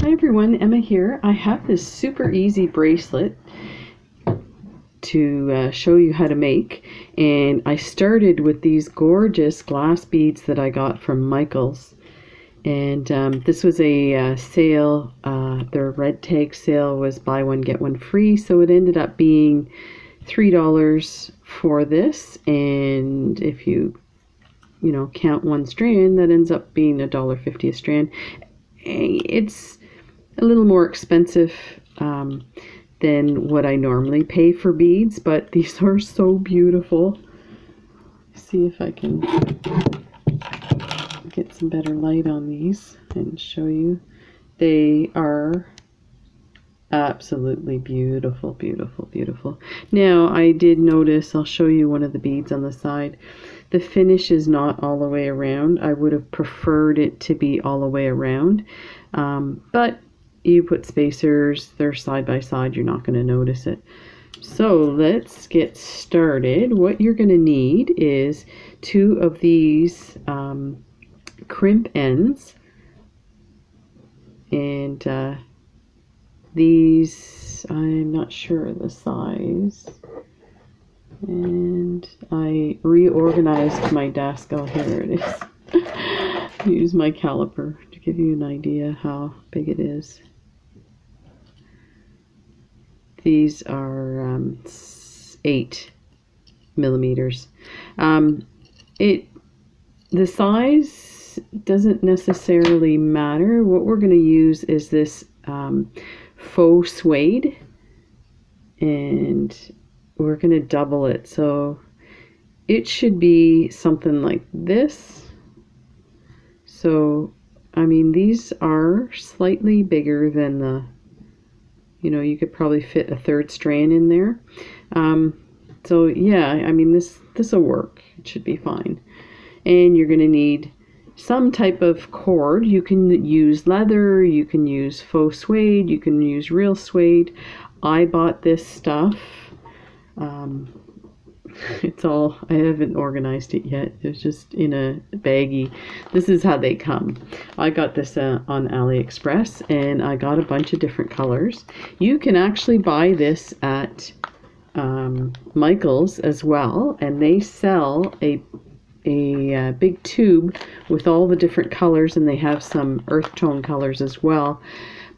Hi everyone, Emma here. I have this super easy bracelet to show you how to make, and I started with these gorgeous glass beads that I got from Michaels, and this was a sale. Their red tag sale was buy one get one free, so it ended up being $3 for this, and if you count one strand, that ends up being $1.50 a strand. It's a little more expensive than what I normally pay for beads, but these are so beautiful. See if I can get some better light on these and show you. They are absolutely beautiful, beautiful, beautiful. Now, I did notice, I'll show you one of the beads on the side. The finish is not all the way around. I would have preferred it to be all the way around, but you put spacers, they're side by side, you're not going to notice it. So let's get started. What you're going to need is 2 of these crimp ends, and these, I'm not sure the size, and I reorganized my desk. Oh, here it is. Use my caliper to give you an idea how big it is. These are 8 millimeters. The size doesn't necessarily matter. What we're going to use is this faux suede, and we're going to double it. So it should be something like this. So, I mean, these are slightly bigger than the, you could probably fit a 3rd strand in there. So yeah, I mean, this will work. It should be fine. And you're going to need some type of cord. You can use leather, you can use faux suede, you can use real suede. I bought this stuff. It's all, I haven't organized it yet. It's just in a baggie. This is how they come. I got this on AliExpress, and I got a bunch of different colors. You can actually buy this at Michaels as well, and they sell a big tube with all the different colors, and they have some earth tone colors as well.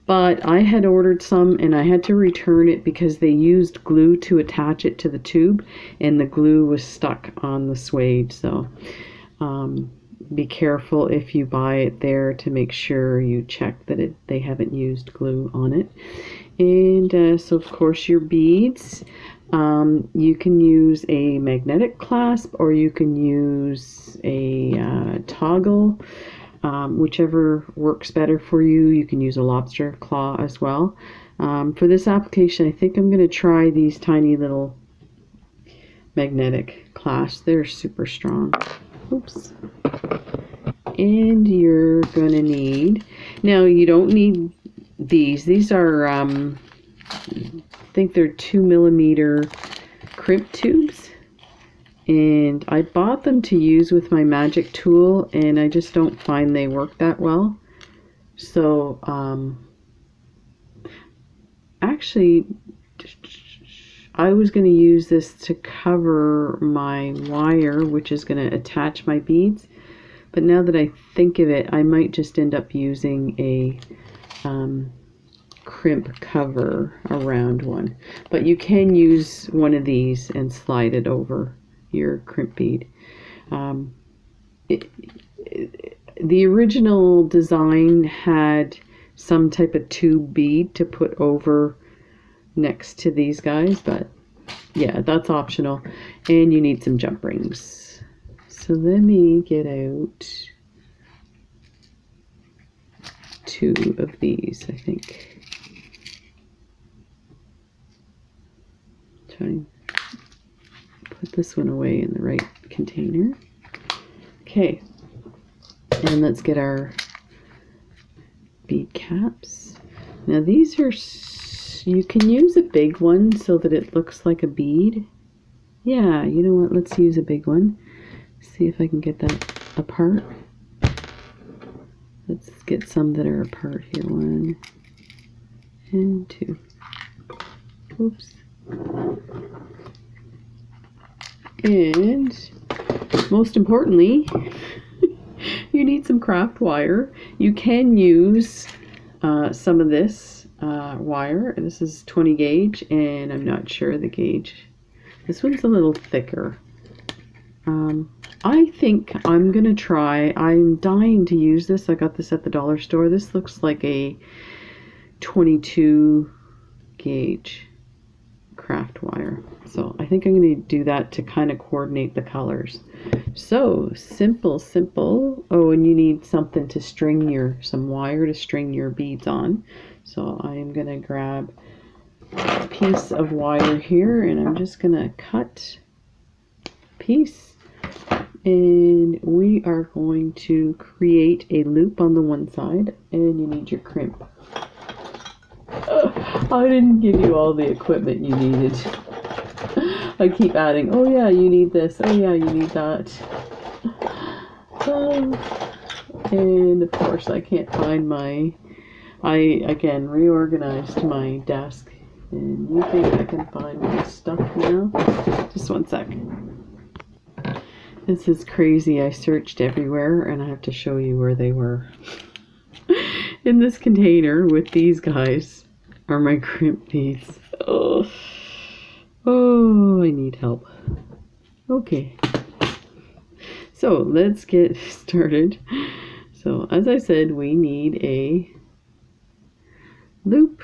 But I had ordered some, and I had to return it because they used glue to attach it to the tube, and the glue was stuck on the suede. So be careful if you buy it there to make sure you check that they haven't used glue on it. And so of course your beads, you can use a magnetic clasp, or you can use a toggle. Whichever works better for you. You can use a lobster claw as well. For this application, I think I'm going to try these tiny little magnetic clasps. They're super strong. Oops. And you're going to need, now you don't need these. These are, I think they're 2 millimeter crimp tubes. And I bought them to use with my magic tool, and I just don't find they work that well. So actually, I was going to use this to cover my wire, which is going to attach my beads. But now that I think of it, I might just end up using a crimp cover around one. But you can use one of these and slide it over your crimp bead. The original design had some type of tube bead to put over next to these guys, but yeah, that's optional. And you need some jump rings. So let me get out 2 of these, I think. Trying put this one away in the right container. Okay, and let's get our bead caps. Now these are, you can use a big one so that it looks like a bead. Yeah, you know what, let's use a big one. See if I can get that apart. Let's get some that are apart here. 1 and 2. Oops. And most importantly, you need some craft wire. You can use some of this wire. This is 20 gauge, and I'm not sure the gauge. This one's a little thicker. I think I'm gonna try. I'm dying to use this. I got this at the dollar store. This looks like a 22 gauge craft wire. So I think I'm going to do that to kind of coordinate the colors. So simple. Oh, and you need something to string some wire to string your beads on. So I'm going to grab a piece of wire here, and I'm just going to cut a piece, and we are going to create a loop on the one side, and you need your crimp. I didn't give you all the equipment you needed. I keep adding, oh yeah, you need this, oh yeah, you need that. And of course I can't find I again reorganized my desk, and you think I can find my stuff now? Just one sec. This is crazy. I searched everywhere, and I have to show you where they were. In this container with these guys are my crimp beads. Oh, I need help. Okay, so let's get started. So as I said, we need a loop,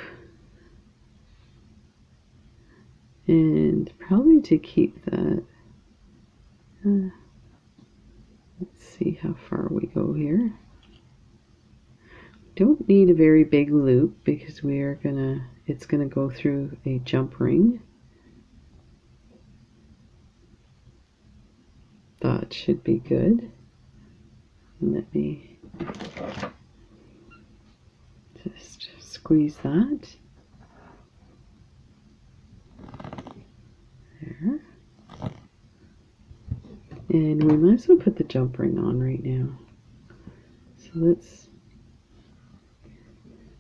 and probably to keep that, let's see how far we go here. Don't need a very big loop because it's gonna go through a jump ring. That should be good. Let me just squeeze that. There. And we might as well put the jump ring on right now. So let's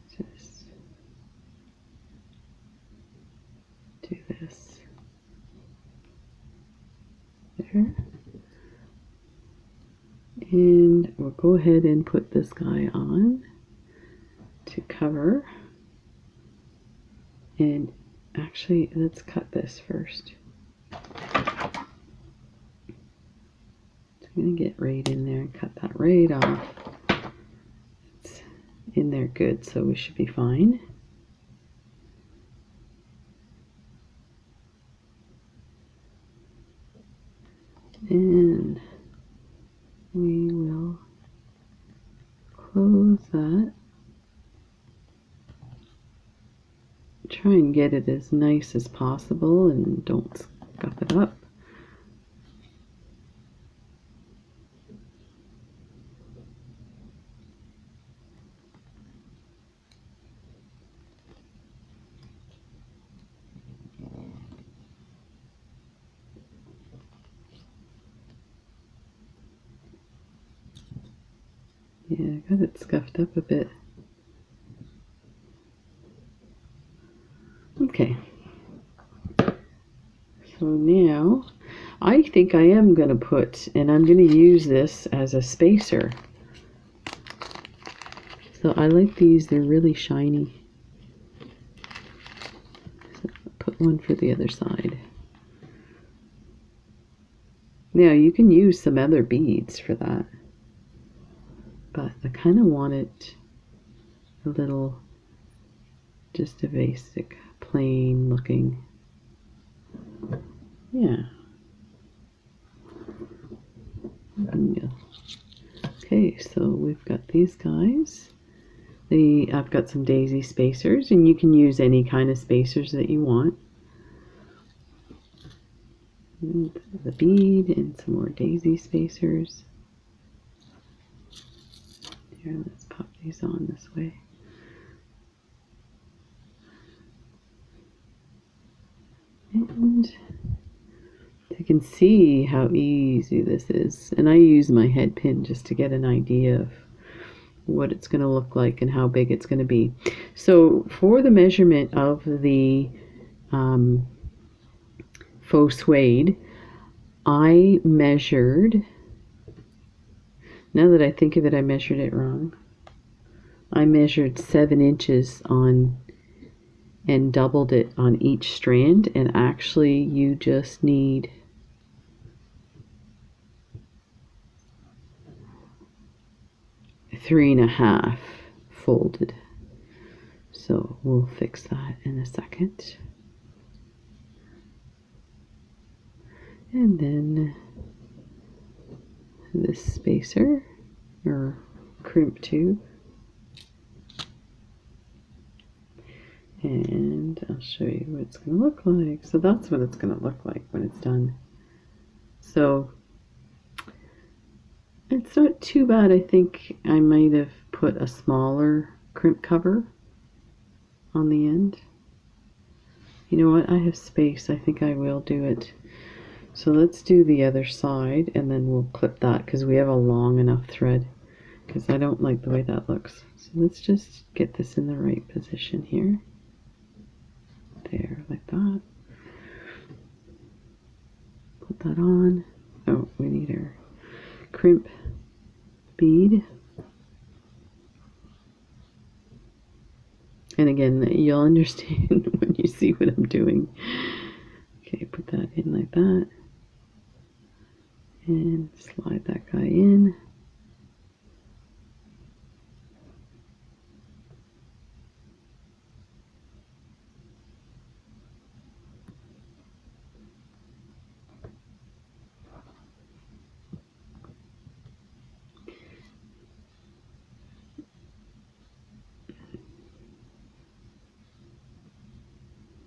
just do this. There. And we'll go ahead and put this guy on to cover. And actually, let's cut this first. So I'm going to get right in there and cut that right off. It's in there good, so we should be fine. And we will close that. Try and get it as nice as possible and don't scuff it up. Yeah, I got it scuffed up a bit. Okay. So now, I think I am going to put, and I'm going to use this as a spacer. So I like these, they're really shiny. So put one for the other side. Now you can use some other beads for that. But I kind of want it a little, just a basic, plain looking. Yeah. Okay, so we've got these guys. I've got some daisy spacers, and you can use any kind of spacers that you want. And the bead and some more daisy spacers. Here, let's pop these on this way. And you can see how easy this is. And I use my head pin just to get an idea of what it's going to look like and how big it's going to be. So for the measurement of the faux suede, I measured, now that I think of it, I measured it wrong. I measured 7 inches on and doubled it on each strand, and actually you just need 3.5 folded. So we'll fix that in a second. And then this spacer or crimp tube. And I'll show you what it's going to look like. So that's what it's going to look like when it's done. So it's not too bad. I think I might have put a smaller crimp cover on the end. You know what? I have space. I think I will do it. So let's do the other side and then we'll clip that because we have a long enough thread, because I don't like the way that looks. So let's just get this in the right position here. There, like that. Put that on. Oh, we need our crimp bead. And again, you'll understand when you see what I'm doing. Okay, put that in like that. And slide that guy in.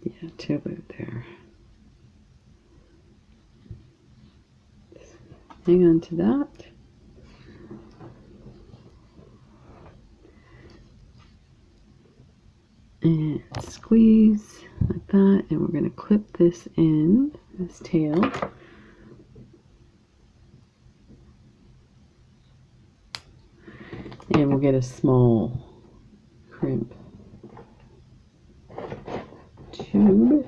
Yeah, to about there. Hang on to that. And squeeze like that, and we're going to clip this in, this tail. And we'll get a small crimp tube.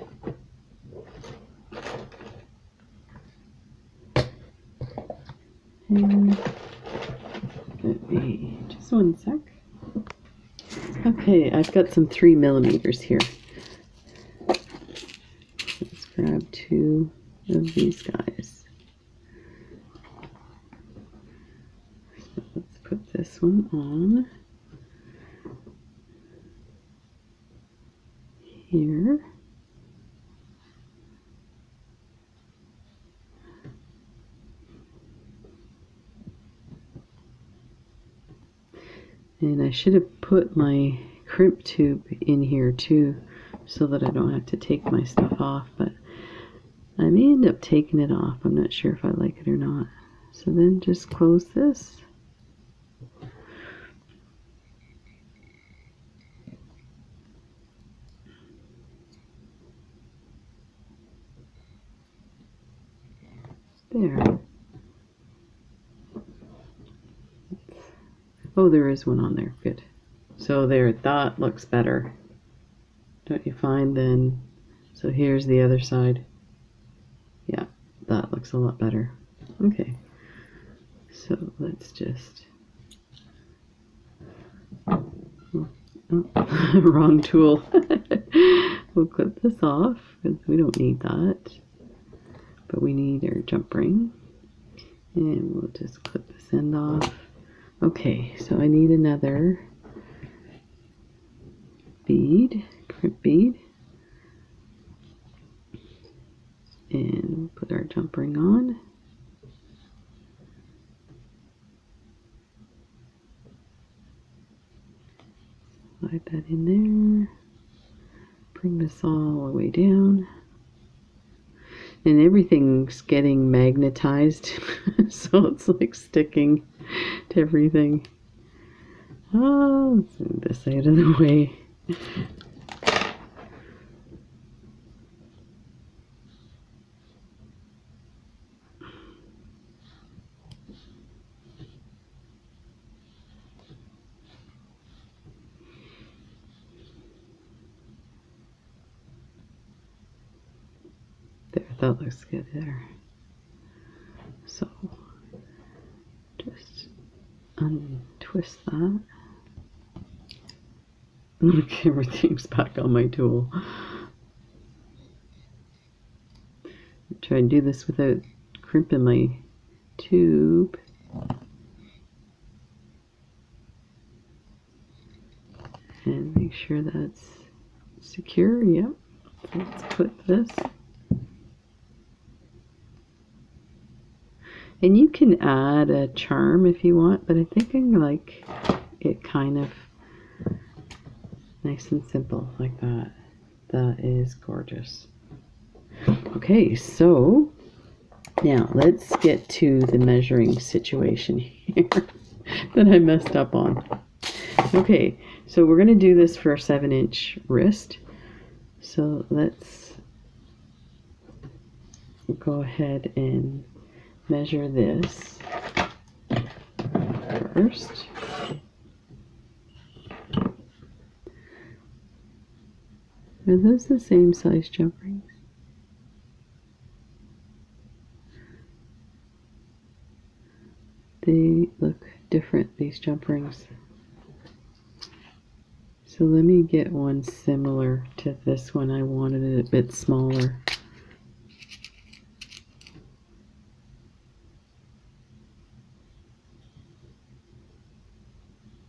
And let me, just one sec. Okay, I've got some 3mm here. Let's grab 2 of these guys. So let's put this one on here. And I should have put my crimp tube in here too, so that I don't have to take my stuff off, but I may end up taking it off. I'm not sure if I like it or not. So then just close this. There. Oh, there is one on there. Good. So there, that looks better. Don't you find then? So here's the other side. Yeah, that looks a lot better. Okay. So let's just... Oh, wrong tool. We'll clip this off because we don't need that. But we need our jump ring. And we'll just clip this end off. Okay, so I need another bead, crimp bead. And we'll put our jump ring on. Slide that in there. Bring this all the way down. And everything's getting magnetized, so it's like sticking to everything. Oh, let's move this out of the way. that looks good there. So just untwist that. Look, everything's back on my tool. Try and do this without crimping my tube. And make sure that's secure. Yep. So let's clip this. And you can add a charm if you want, but I think I like it kind of nice and simple like that. That is gorgeous. Okay, so now let's get to the measuring situation here that I messed up on. Okay, so we're going to do this for a 7-inch wrist. So let's go ahead and measure this first. Are those the same size jump rings? They look different, these jump rings. So let me get one similar to this one. I wanted it a bit smaller.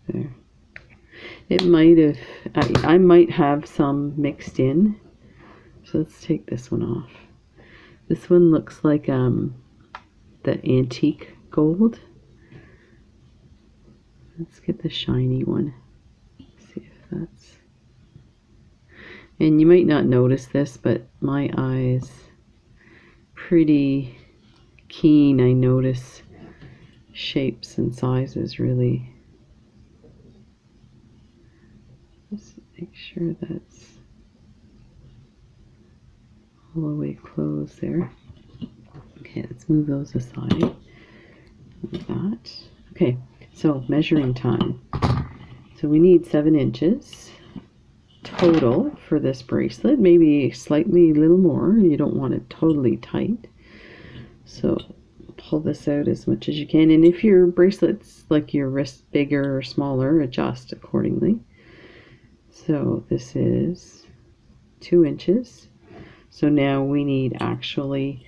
There. It might have, I might have some mixed in. So let's take this one off. This one looks like the antique gold. Let's get the shiny one. See if that's... And you might not notice this, but my eyes pretty keen. I notice shapes and sizes really. Just make sure that's all the way closed there. Okay, let's move those aside like that. Okay, so measuring time. So we need 7 inches total for this bracelet, maybe slightly a little more. You don't want it totally tight. So pull this out as much as you can. And if your bracelet's like your wrist bigger or smaller, adjust accordingly. So this is 2 inches. So now we need actually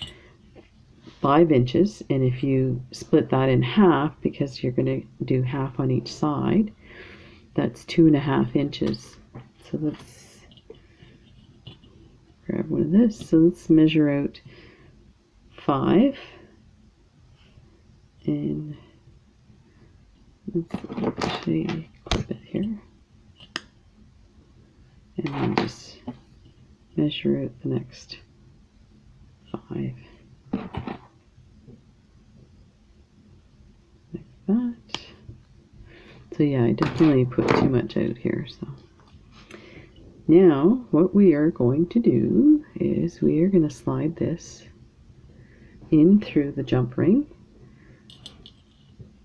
5 inches. And if you split that in half, because you're going to do half on each side, that's 2.5 inches. So let's grab one of this. So let's measure out 5. And let's actually clip it here. And then just measure out the next 5. Like that. So yeah, I definitely put too much out here. So now what we are going to do is we are going to slide this in through the jump ring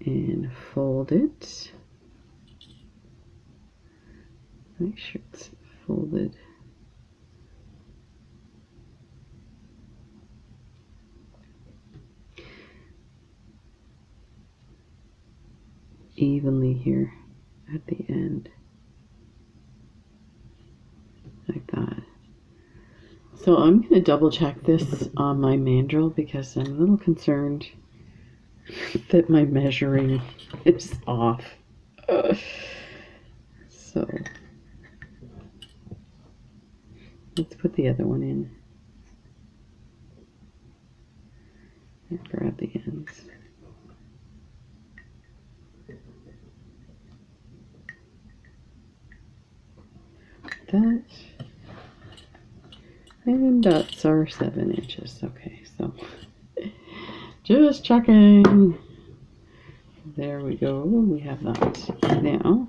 and fold it. Make sure it's folded evenly here at the end, like that. So I'm going to double check this on my mandrel because I'm a little concerned that my measuring is off. So let's put the other one in and grab the ends. That, and that's our 7 inches. Okay, so just checking. There we go. We have that now.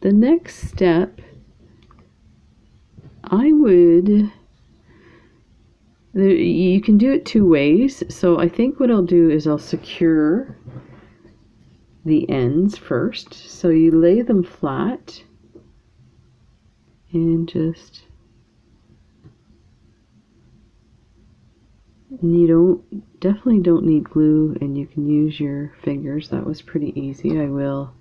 The next step, I would, you can do it 2 ways. So I think what I'll do is I'll secure the ends first. So you lay them flat and just And you definitely don't need glue, and you can use your fingers. That was pretty easy. I will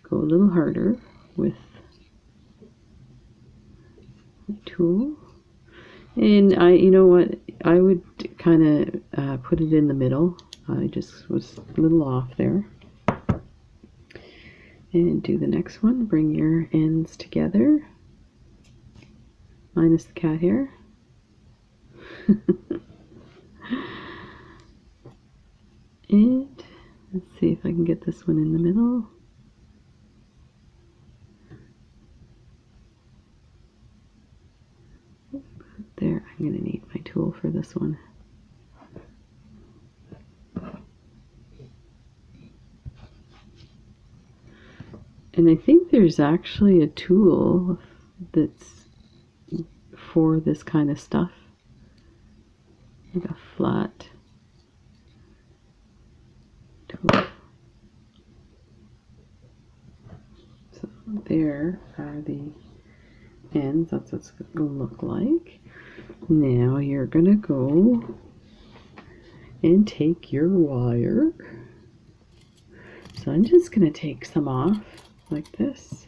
go a little harder with my tool. And you know what, I would kind of put it in the middle. I just was a little off there. And do the next one. Bring your ends together, minus the cat hair. And let's see if I can get this one in the middle. There, I'm going to need my tool for this one. And I think there's actually a tool that's for this kind of stuff, like a flat tool. So there are the ends. That's what it's going to look like. Now you're going to go and take your wire. So I'm just going to take some off like this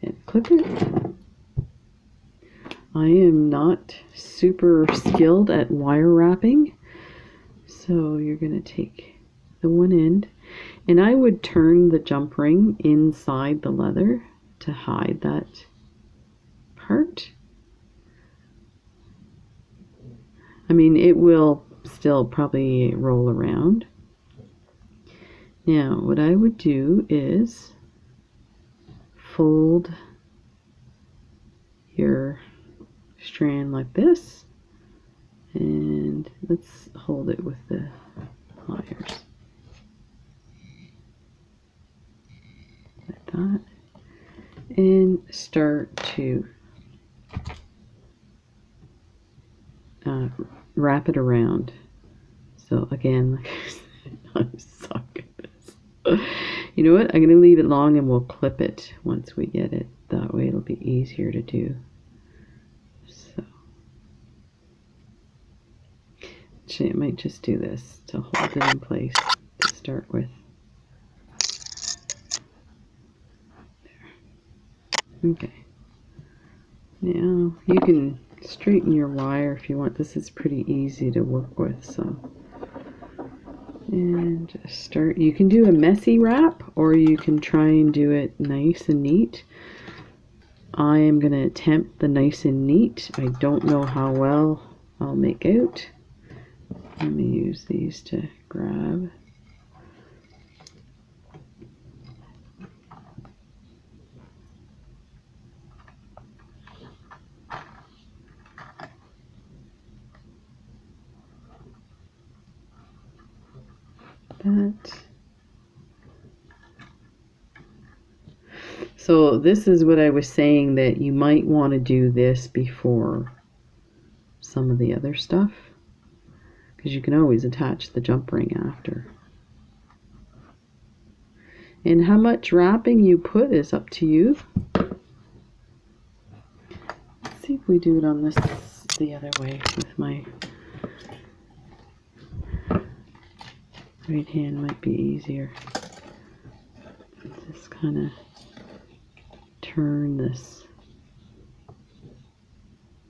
and clip it. I am not super skilled at wire wrapping, so you're going to take the one end, and I would turn the jump ring inside the leather to hide that part. I mean, it will still probably roll around. Now, what I would do is fold your strand like this, and let's hold it with the pliers like that, and start to wrap it around. So again, like I said, I suck at this. You know what? I'm going to leave it long and we'll clip it once we get it. That way it'll be easier to do. So, actually, I might just do this to hold it in place to start with. There. Okay. Now you can straighten your wire if you want. This is pretty easy to work with, so. And just start. You can do a messy wrap, or you can try and do it nice and neat. I am going to attempt the nice and neat. I don't know how well I'll make out. Let me use these to grab. That. So this is what I was saying, that you might want to do this before some of the other stuff, because you can always attach the jump ring after. And how much wrapping you put is up to you. Let's see if we do it on this the other way with my right hand. Might be easier. Just kind of turn this.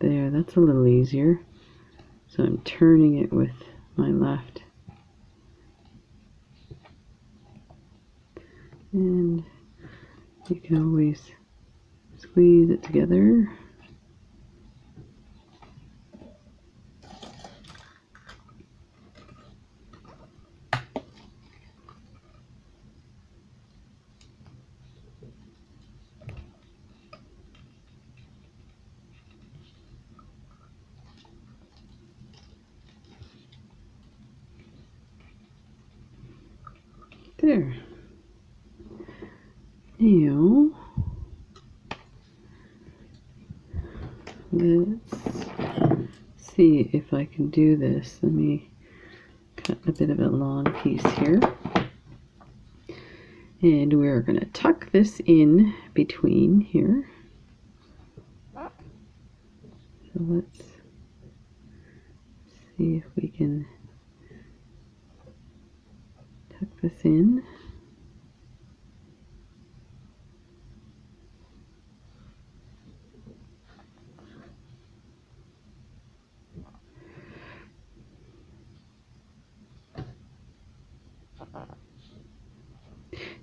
There, that's a little easier. So I'm turning it with my left. And you can always squeeze it together. There. Now, let's see if I can do this. Let me cut a bit of a long piece here. And we're going to tuck this in between here. So let's see if we can tuck this in.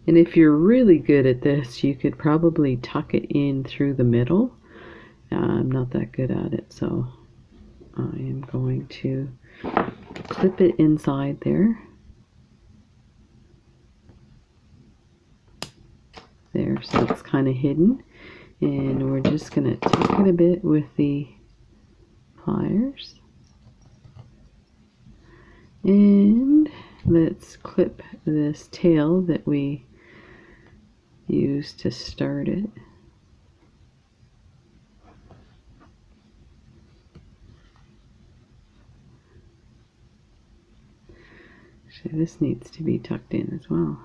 And if you're really good at this, you could probably tuck it in through the middle. I'm not that good at it, so I am going to clip it inside there. There, so it's kind of hidden. And we're just going to tuck it a bit with the pliers. And let's clip this tail that we used to start it. Actually, this needs to be tucked in as well.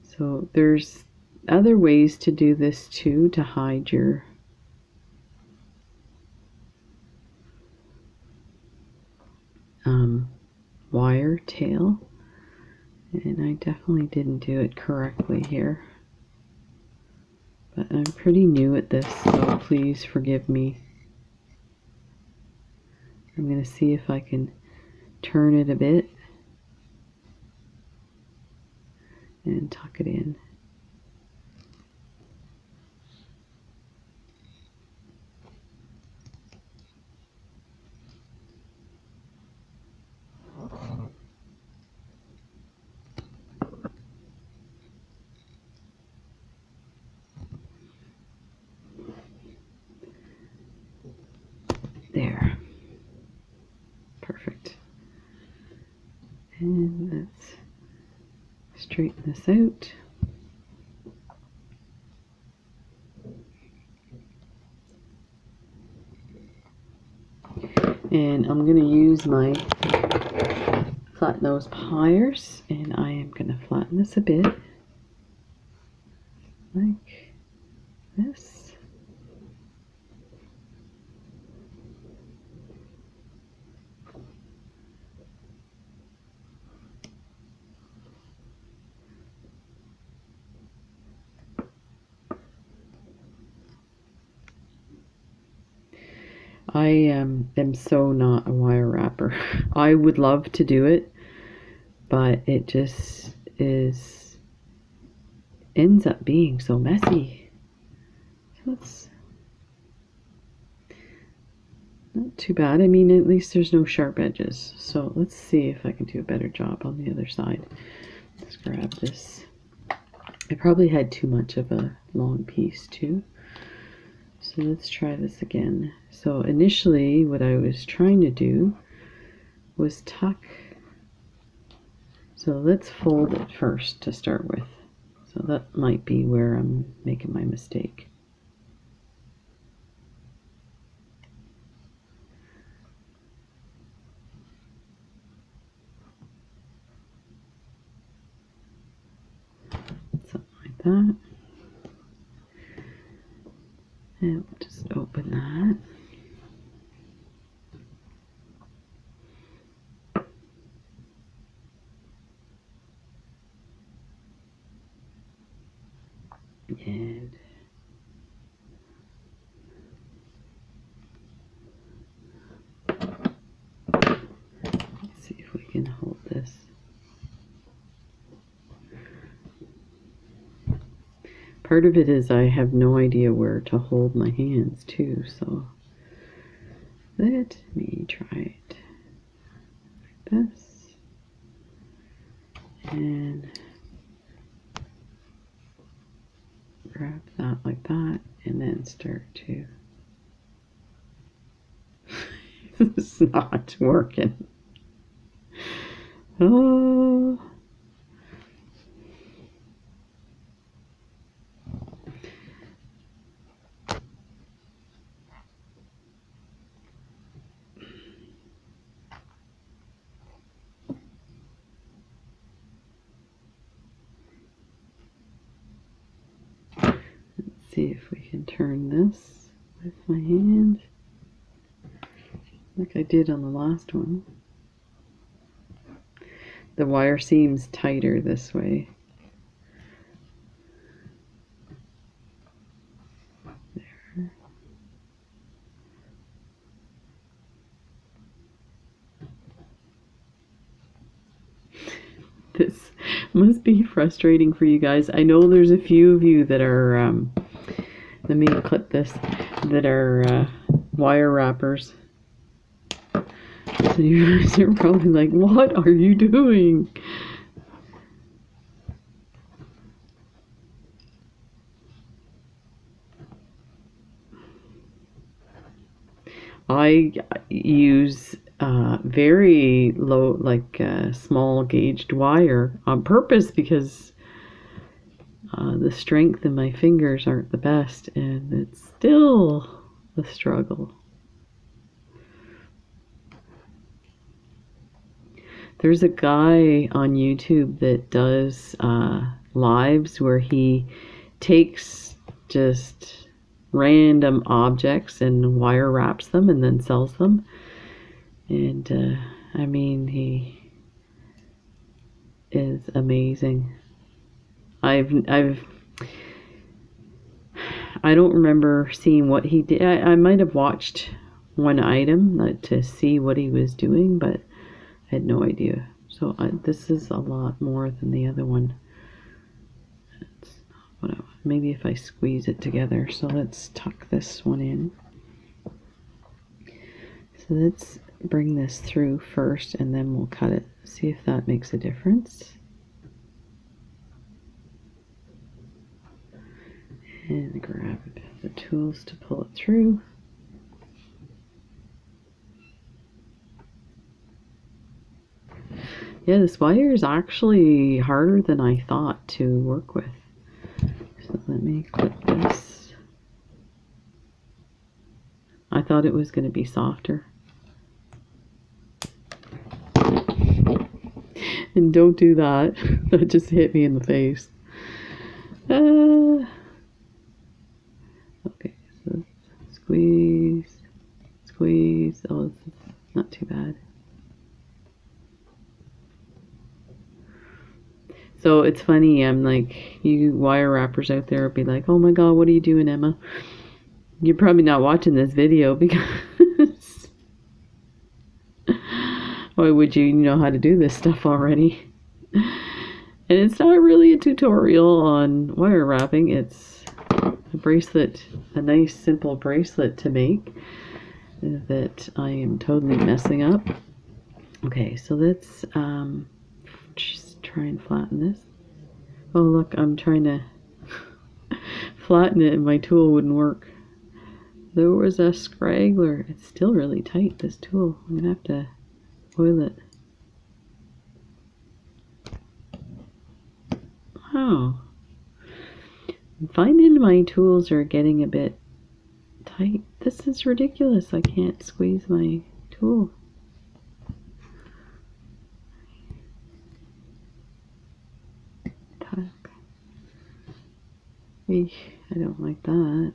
So there's other ways to do this too, to hide your wire tail, and I definitely didn't do it correctly here, but I'm pretty new at this, so please forgive me. I'm going to see if I can turn it a bit and tuck it in. There. Perfect. And let's straighten this out. And I'm going to use my flat nose pliers, and I am going to flatten this a bit like this. I am so not a wire wrapper. I would love to do it, but it just ends up being so messy. So it's not too bad. I mean, at least there's no sharp edges. So let's see if I can do a better job on the other side. Let's grab this. I probably had too much of a long piece too. So let's try this again. So initially what I was trying to do was tuck. So let's fold it first to start with. So that might be where I'm making my mistake. Something like that. And we'll just open that. And let's see if we can hold this. Part of it is I have no idea where to hold my hands too, so let me try it like this. And grab that like that, and then start to it's not working. Oh, let's see see if we can turn this with my hand like I did on the last one. The wire seems tighter this way. There. This must be frustrating for you guys. I know there's a few of you that are, let me clip this, that are wire wrappers. So you guys are probably like, what are you doing? I use very low, like small gauged wire on purpose because the strength in my fingers aren't the best, and it's still a struggle. There's a guy on YouTube that does lives where he takes just random objects and wire wraps them and then sells them. And I mean, he is amazing. I don't remember seeing what he did. I might have watched one item to see what he was doing, but I had no idea. So this is a lot more than the other one. That's not what I want. Maybe if I squeeze it together. So let's tuck this one in. So let's bring this through first and then we'll cut it. See if that makes a difference. And grab the tools to pull it through. Yeah, this wire is actually harder than I thought to work with. So let me clip this. I thought it was going to be softer. And don't do that. That just hit me in the face. Okay, so squeeze, squeeze. Oh, it's not too bad. So it's funny, I'm like, you wire wrappers out there will be like, oh my god, what are you doing, Emma? You're probably not watching this video because why would you know how to do this stuff already? And it's not really a tutorial on wire wrapping, it's a bracelet, a nice simple bracelet to make that I am totally messing up. Okay, so let's just try and flatten this. Oh look, I'm trying to flatten it and my tool wouldn't work. There was a scraggler. It's still really tight, this tool. I'm gonna have to oil it. Wow. I'm finding my tools are getting a bit tight. This is ridiculous. I can't squeeze my tool. Eesh, I don't like that.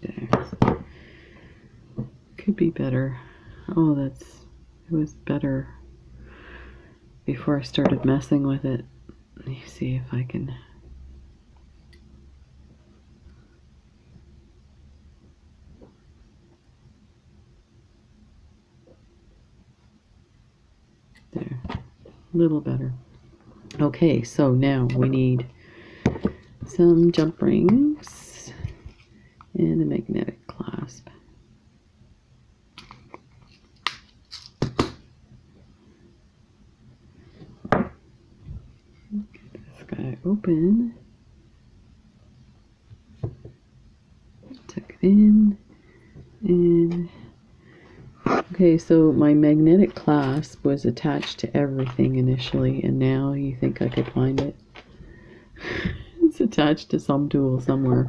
There. Could be better. Oh, it was better before I started messing with it. Let me see if I can. There, a little better. Okay, so now we need some jump rings and a magnetic clasp. Open, tuck it in, and Okay, so my magnetic clasp was attached to everything initially, and now you think I could find it. It's attached to some tool somewhere.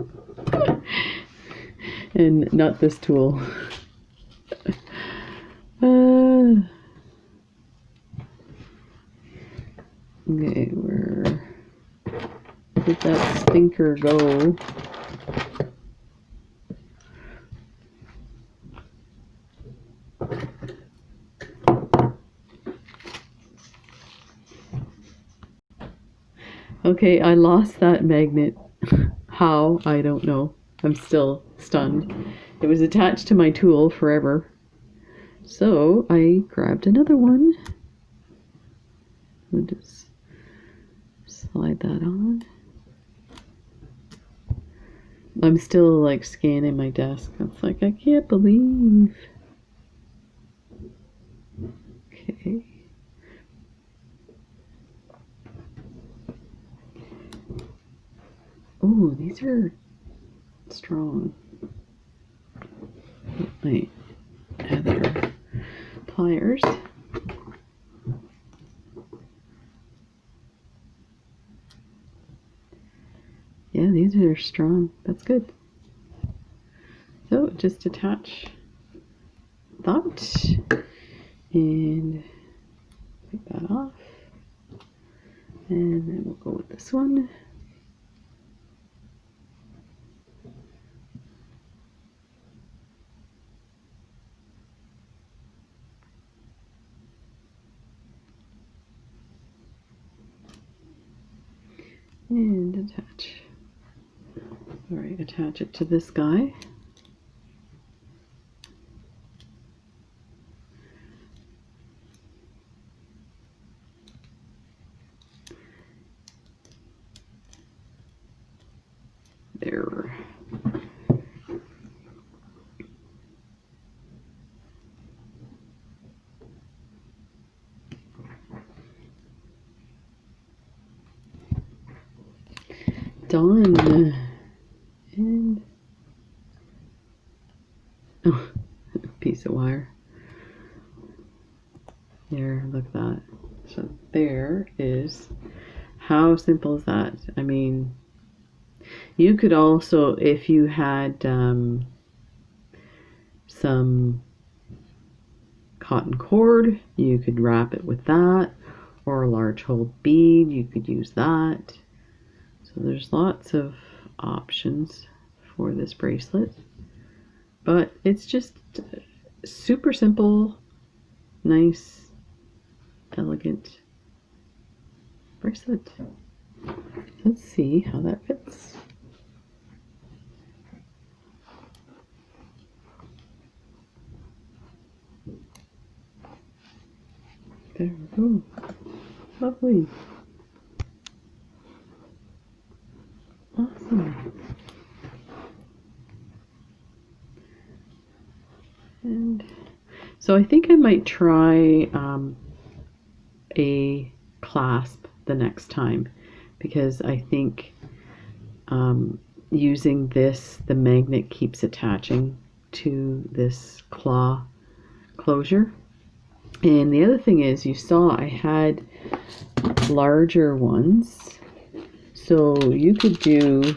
And not this tool. Okay, where did that stinker go? Okay, I lost that magnet. How? I don't know. I'm still stunned. It was attached to my tool forever. So I grabbed another one. We'll just slide that on. I'm still like scanning my desk. It's like, I can't believe. Okay. Oh, these are strong. My other pliers. Yeah, these are strong. That's good. So just attach that and take that off. And then we'll go with this one. And attach. All right, attach it to this guy. There. Done. And oh, piece of wire. There, look at that. So there is. How simple is that? I mean, you could also, if you had some cotton cord, you could wrap it with that, or a large hole bead, you could use that. So there's lots of options for this bracelet, but it's just super simple, nice, elegant bracelet. Let's see how that fits. There we go. Lovely. Awesome. And so I think I might try a clasp the next time, because I think using this, the magnet keeps attaching to this claw closure. And the other thing is, you saw I had larger ones, so you could do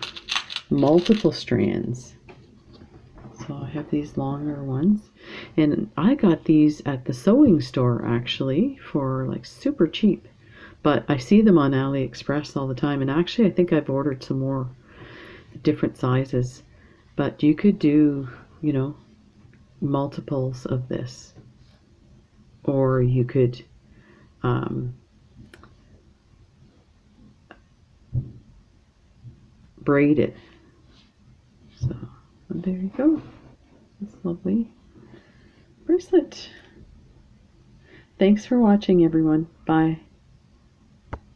multiple strands. So I have these longer ones, and I got these at the sewing store actually for like super cheap, but I see them on AliExpress all the time, and actually I think I've ordered some more different sizes. But you could do, you know, multiples of this, or you could braid it. So there you go. This lovely bracelet. Thanks for watching, everyone. Bye.